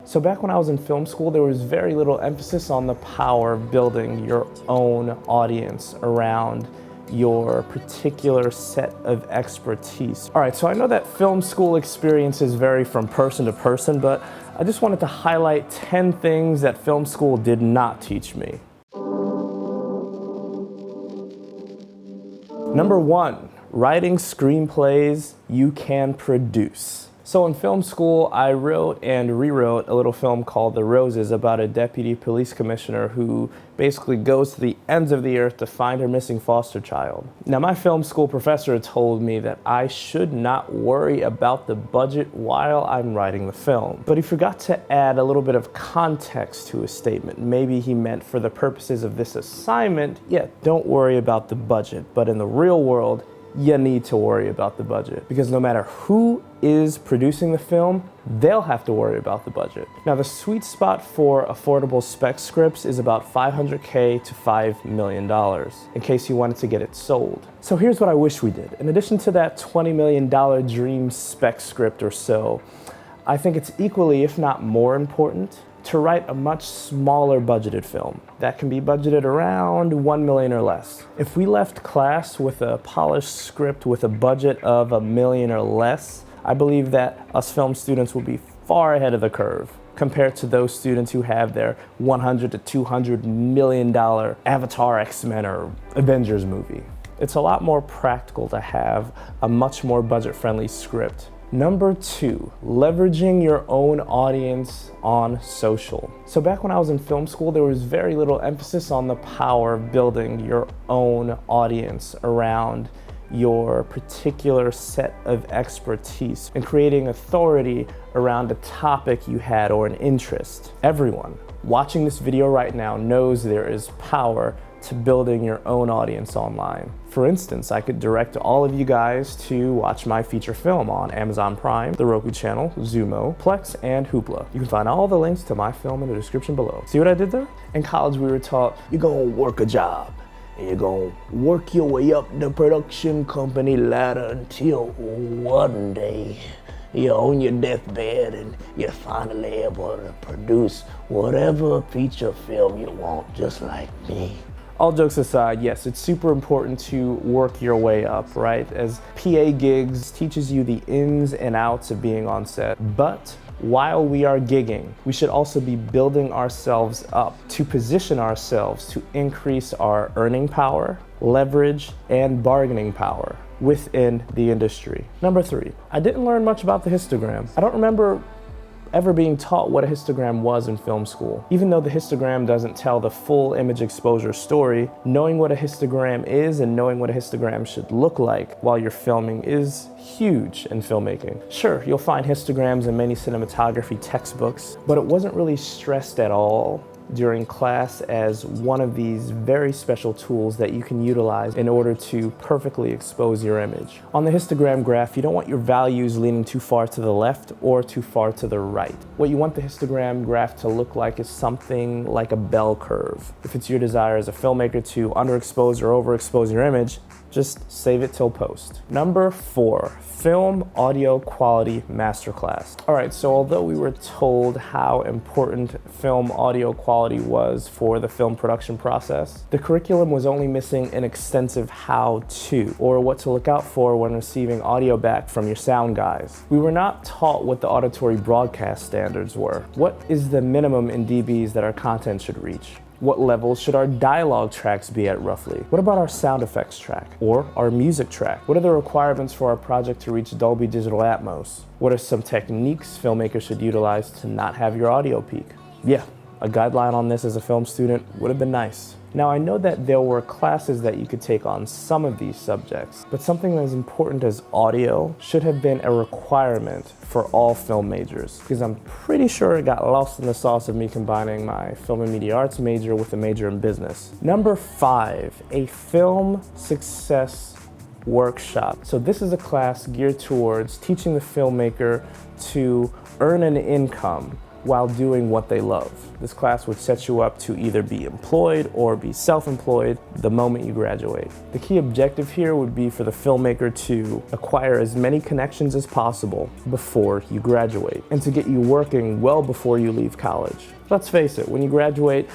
So back when I was in film school, there was very little emphasis on the power of building your own audience around your particular set of expertise. All right, so I know that film school experiences vary from person to person, but I just wanted to highlight 10 things that film school did not teach me. Number 1, writing screenplays you can produce. So in film school, I wrote and rewrote a little film called The Roses about a deputy police commissioner who basically goes to the ends of the earth to find her missing foster child. Now, my film school professor told me that I should not worry about the budget while I'm writing the film. But he forgot to add a little bit of context to his statement. Maybe he meant for the purposes of this assignment, yeah, don't worry about the budget. But in the real world, you need to worry about the budget, because no matter who is producing the film, they'll have to worry about the budget. Now, the sweet spot for affordable spec scripts is about $500K to $5 million, in case you wanted to get it sold. So here's what I wish we did. In addition to that $20 million dream spec script or so, I think it's equally, if not more important, to write a much smaller budgeted film that can be budgeted around $1 million or less. If we left class with a polished script with a budget of $1 million or less, I believe that us film students will be far ahead of the curve compared to those students who have their $100 to $200 million Avatar, X-Men, or Avengers movie. It's a lot more practical to have a much more budget-friendly script. Number 2, leveraging your own audience on social. So back when I was in film school, there was very little emphasis on the power of building your own audience around your particular set of expertise and creating authority around a topic you had or an interest. Everyone watching this video right now knows there is power to building your own audience online. For instance, I could direct all of you guys to watch my feature film on Amazon Prime, the Roku channel, Zumo, Plex, and Hoopla. You can find all the links to my film in the description below. See what I did there? In college, we were taught, you're gonna work a job, and you're gonna work your way up the production company ladder until one day you're on your deathbed and you're finally able to produce whatever feature film you want, just like me. All jokes aside, yes, it's super important to work your way up, right? As PA gigs teaches you the ins and outs of being on set. But while we are gigging, we should also be building ourselves up to position ourselves to increase our earning power, leverage, and bargaining power within the industry. Number 3, I didn't learn much about the histogram. I don't remember ever being taught what a histogram was in film school. Even though the histogram doesn't tell the full image exposure story, knowing what a histogram is and knowing what a histogram should look like while you're filming is huge in filmmaking. Sure, you'll find histograms in many cinematography textbooks, but it wasn't really stressed at all during class as one of these very special tools that you can utilize in order to perfectly expose your image. On the histogram graph, you don't want your values leaning too far to the left or too far to the right. What you want the histogram graph to look like is something like a bell curve. If it's your desire as a filmmaker to underexpose or overexpose your image, just save it till post. Number 4, film audio quality masterclass. All right, so although we were told how important film audio quality was for the film production process, the curriculum was only missing an extensive how-to, or what to look out for when receiving audio back from your sound guys. We were not taught what the auditory broadcast standards were. What is the minimum in dBs that our content should reach? What levels should our dialogue tracks be at roughly? What about our sound effects track or our music track? What are the requirements for our project to reach Dolby Digital Atmos? What are some techniques filmmakers should utilize to not have your audio peak? Yeah, a guideline on this as a film student would have been nice. Now, I know that there were classes that you could take on some of these subjects, but something as important as audio should have been a requirement for all film majors, because I'm pretty sure it got lost in the sauce of me combining my film and media arts major with a major in business. Number 5, a film success workshop. So this is a class geared towards teaching the filmmaker to earn an income while doing what they love. This class would set you up to either be employed or be self-employed the moment you graduate. The key objective here would be for the filmmaker to acquire as many connections as possible before you graduate and to get you working well before you leave college. Let's face it, when you graduate,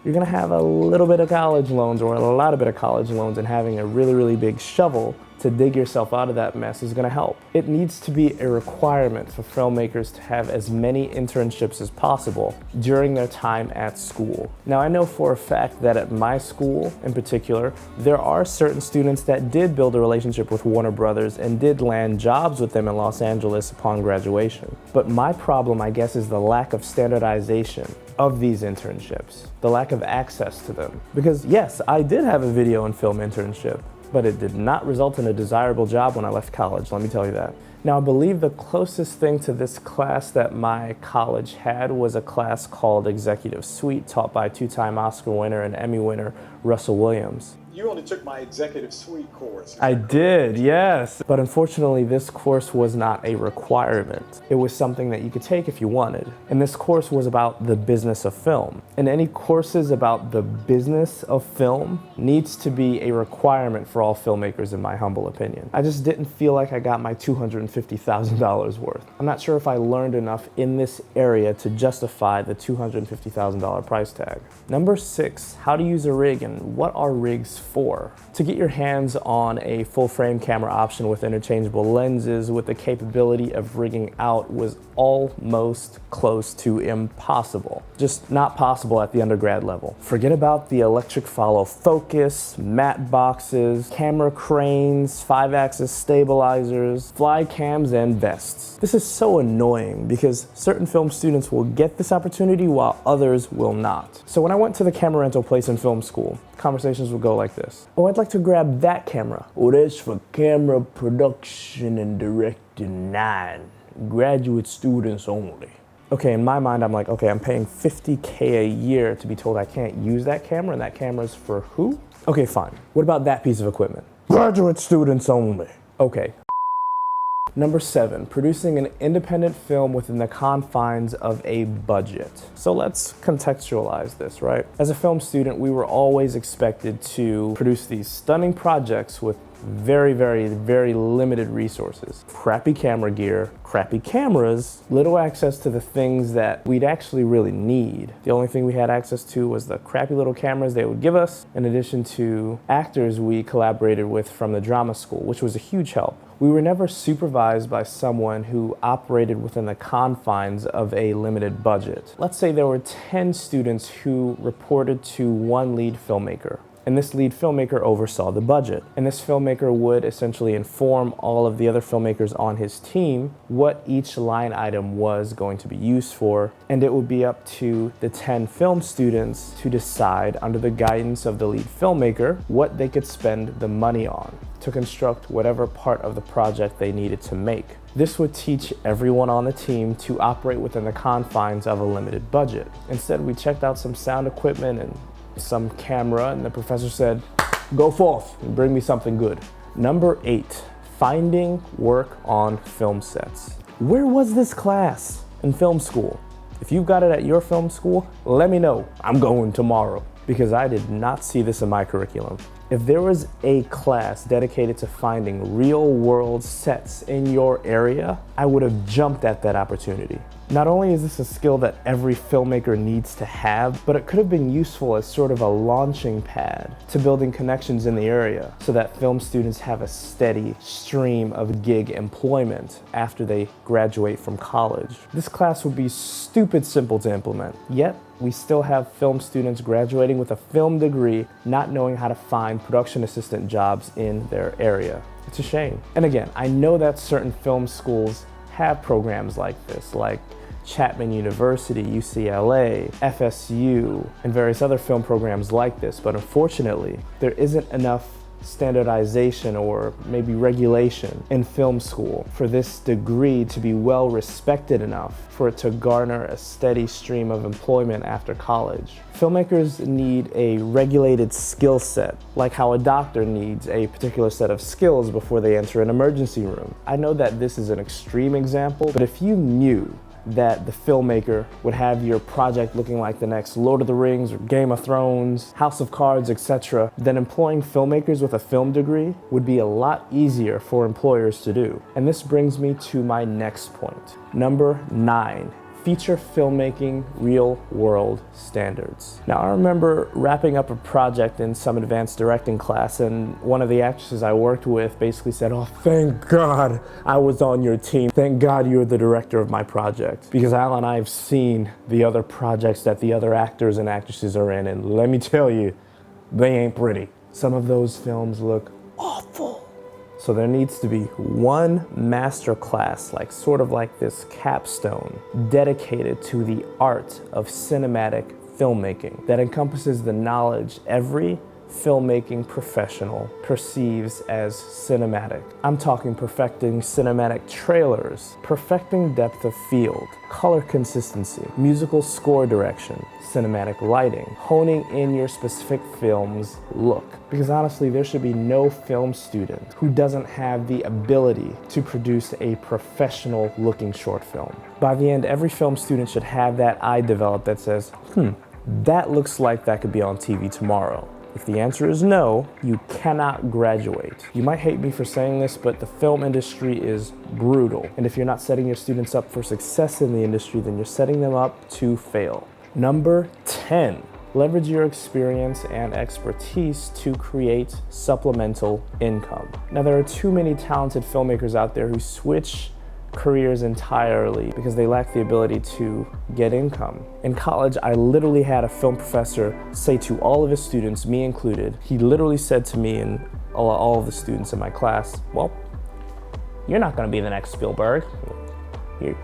you're gonna have a little bit of college loans or a lot of bit of college loans, and having a really, really big shovel to dig yourself out of that mess is gonna help. It needs to be a requirement for filmmakers to have as many internships as possible during their time at school. Now, I know for a fact that at my school in particular, there are certain students that did build a relationship with Warner Brothers and did land jobs with them in Los Angeles upon graduation. But my problem, I guess, is the lack of standardization of these internships, the lack of access to them. Because yes, I did have a video and film internship, but it did not result in a desirable job when I left college, let me tell you that. Now, I believe the closest thing to this class that my college had was a class called Executive Suite, taught by two-time Oscar winner and Emmy winner Russell Williams. You only took my Executive Suite course. I did, yes. But unfortunately, this course was not a requirement. It was something that you could take if you wanted. And this course was about the business of film. And any courses about the business of film needs to be a requirement for all filmmakers, in my humble opinion. I just didn't feel like I got my $250,000 worth. I'm not sure if I learned enough in this area to justify the $250,000 price tag. Number 6, how to use a rig and what are rigs for. To get your hands on a full frame camera option with interchangeable lenses with the capability of rigging out was almost close to impossible. Just not possible at the undergrad level. Forget about the electric follow focus, matte boxes, camera cranes, 5-axis stabilizers, fly cams, and vests. This is so annoying because certain film students will get this opportunity while others will not. So when I went to the camera rental place in film school, conversations would go like this. Oh, I'd like to grab that camera. Oh, that's for camera production and directing 9. Graduate students only. Okay, in my mind, I'm like, okay, I'm paying $50K a year to be told I can't use that camera, and that camera's for who? Okay, fine. What about that piece of equipment? Graduate students only. Okay. Number 7, producing an independent film within the confines of a budget. So let's contextualize this, right? As a film student, we were always expected to produce these stunning projects with very, very, very limited resources. Crappy camera gear, crappy cameras, little access to the things that we'd actually really need. The only thing we had access to was the crappy little cameras they would give us, in addition to actors we collaborated with from the drama school, which was a huge help. We were never supervised by someone who operated within the confines of a limited budget. Let's say there were 10 students who reported to one lead filmmaker, and this lead filmmaker oversaw the budget. And this filmmaker would essentially inform all of the other filmmakers on his team what each line item was going to be used for, and it would be up to the 10 film students to decide, under the guidance of the lead filmmaker, what they could spend the money on to construct whatever part of the project they needed to make. This would teach everyone on the team to operate within the confines of a limited budget. Instead, we checked out some sound equipment and some camera, and the professor said, go forth and bring me something good. Number 8, finding work on film sets. Where was this class in film school? If you've got it at your film school, let me know. I'm going tomorrow, because I did not see this in my curriculum. If there was a class dedicated to finding real-world sets in your area, I would have jumped at that opportunity. Not only is this a skill that every filmmaker needs to have, but it could have been useful as sort of a launching pad to building connections in the area so that film students have a steady stream of gig employment after they graduate from college. This class would be stupid simple to implement, yet we still have film students graduating with a film degree not knowing how to find production assistant jobs in their area. It's a shame. And again, I know that certain film schools have programs like this, like Chapman University, UCLA, FSU, and various other film programs like this, but unfortunately, there isn't enough standardization or maybe regulation in film school for this degree to be well respected enough for it to garner a steady stream of employment after college. Filmmakers need a regulated skill set, like how a doctor needs a particular set of skills before they enter an emergency room. I know that this is an extreme example, but if you knew that the filmmaker would have your project looking like the next Lord of the Rings or Game of Thrones, House of Cards, etc., then employing filmmakers with a film degree would be a lot easier for employers to do. And this brings me to my next point. Number 9. Feature filmmaking real-world standards. Now, I remember wrapping up a project in some advanced directing class, and one of the actresses I worked with basically said, "Oh, thank God I was on your team. Thank God you're the director of my project." Because Al and I have seen the other projects that the other actors and actresses are in, and let me tell you, they ain't pretty. Some of those films look awful. So there needs to be one master class, sort of like this capstone, dedicated to the art of cinematic filmmaking that encompasses the knowledge every filmmaking professional perceives as cinematic. I'm talking perfecting cinematic trailers, perfecting depth of field, color consistency, musical score direction, cinematic lighting, honing in your specific film's look. Because honestly, there should be no film student who doesn't have the ability to produce a professional looking short film. By the end, every film student should have that eye developed that says, that looks like that could be on TV tomorrow. If the answer is no, you cannot graduate. You might hate me for saying this, but the film industry is brutal. And if you're not setting your students up for success in the industry, then you're setting them up to fail. Number 10, leverage your experience and expertise to create supplemental income. Now, there are too many talented filmmakers out there who switch careers entirely because they lack the ability to get income. In college, I literally had a film professor say to all of his students, me included, he literally said to me and all of the students in my class, well, you're not gonna be the next Spielberg.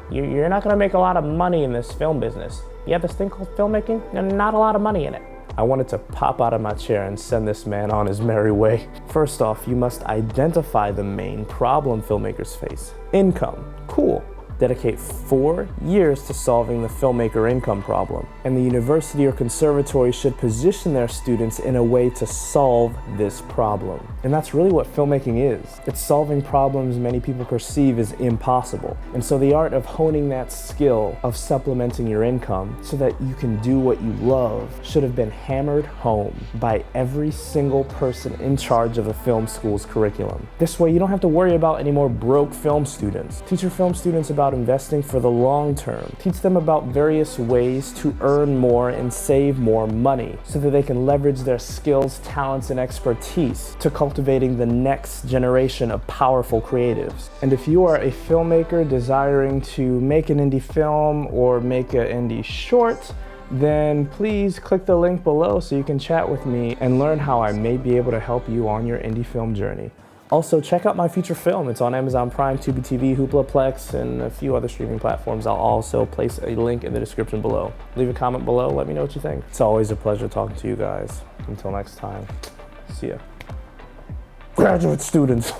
You're not gonna make a lot of money in this film business. You have this thing called filmmaking, and not a lot of money in it. I wanted to pop out of my chair and send this man on his merry way. First off, you must identify the main problem filmmakers face. Income. Cool. Dedicate 4 years to solving the filmmaker income problem. And the university or conservatory should position their students in a way to solve this problem. And that's really what filmmaking is. It's solving problems many people perceive as impossible. And so the art of honing that skill of supplementing your income so that you can do what you love should have been hammered home by every single person in charge of a film school's curriculum. This way you don't have to worry about any more broke film students. Teach your film students about investing for the long term. Teach them about various ways to earn more and save more money so that they can leverage their skills, talents, and expertise to cultivating the next generation of powerful creatives. And if you are a filmmaker desiring to make an indie film or make an indie short, then please click the link below so you can chat with me and learn how I may be able to help you on your indie film journey. Also, check out my feature film. It's on Amazon Prime, Tubi TV, Hoopla, Plex, and a few other streaming platforms. I'll also place a link in the description below. Leave a comment below, let me know what you think. It's always a pleasure talking to you guys. Until next time, see ya. Graduate students.